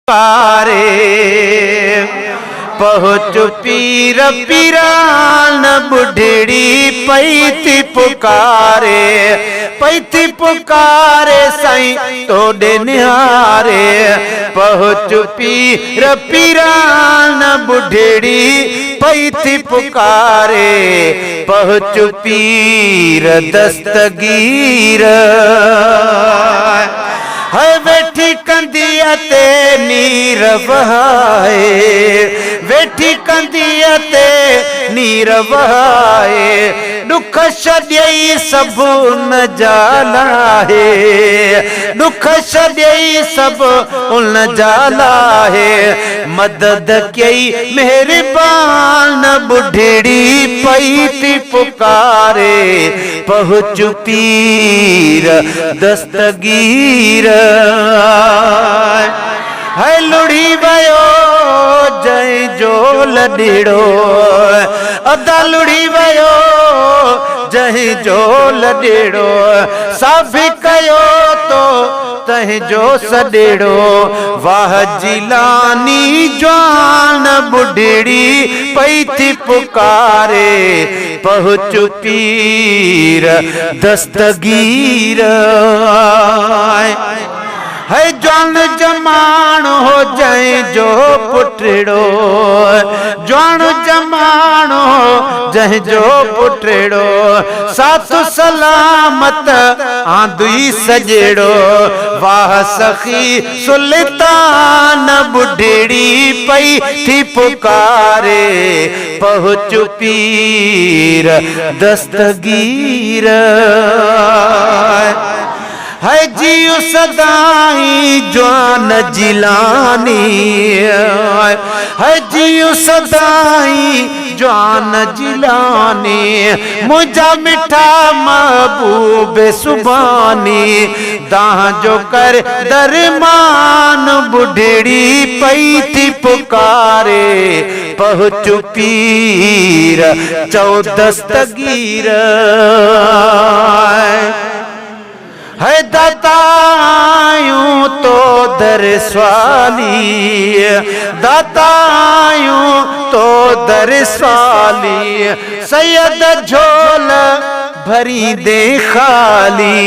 पुकारे पहुँच पीर पीरान बुढ़ड़ी पैती पुकारे साईं तोड़े निहारे पहुँच पीर पीरान बुढ़ड़ी पैती पुकारे पहुँच पीर दस्तगीर है वेठी कंदिया ते नीर बहाए वेठी कंदिया ते नीर बहाए दुख छॾियई सब उन जाला है दुख छॾियई सब उन जाला है मदद कई मेहरबान बुढ़ड़ी पैती पुकारे पहुँच पीर दस्तगीर है लुड़ी वयो जय जो लड़ीड़ो अदा लुड़ी वयो जय जो लड़ीड़ो साफ़ी कयो तो तह जो सडेड़ो वाह जिलानी जवान बुढ़ड़ी पैती पुकारे पहुँच पीर दस्तगीर है जवान जमान हो जाए जो पुटड़ो जवान जमान हो जाए जो पुटड़ो साथ सलामत आंदुई सजेड़ो वाह सखी सुल्तान बुढ़ड़ी पई थी पुकारे पहुँच पीर दस्तगीर है जियो सदाई जवान जिलानी है जियो सदाई जवान जिलानी मुझा मिठा महबूब सुबानी दाह जो कर दरमान बुढ़ड़ी पैती पुकारे पहुँच पीर चौदस्तगीर है दातायूं तो दर स्वाली दातायूं तो दर स्वाली सैयद झोल भरी दे खाली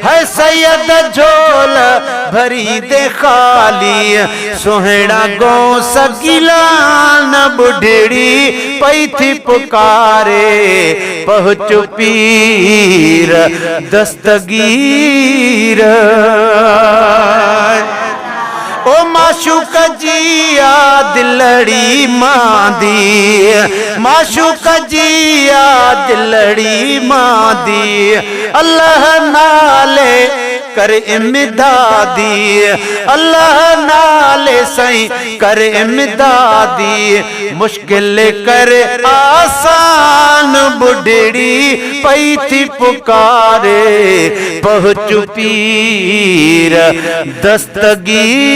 है सैयद झोल भरी दे खाली सोहना गो सगिलान बुढ़ड़ी पैती पुकारे पहुँच पीर दस्तगीर ओ माशूक जिया दिलड़ी मादी माशूक जिया दिलड़ी मादी अल्लाह नाले कर इमदादी अल्लाह नाले सही कर इमदादी मुश्किल कर आसान बुढ़ड़ी पैती पुकारे पहुँच पीर दस्तगीर।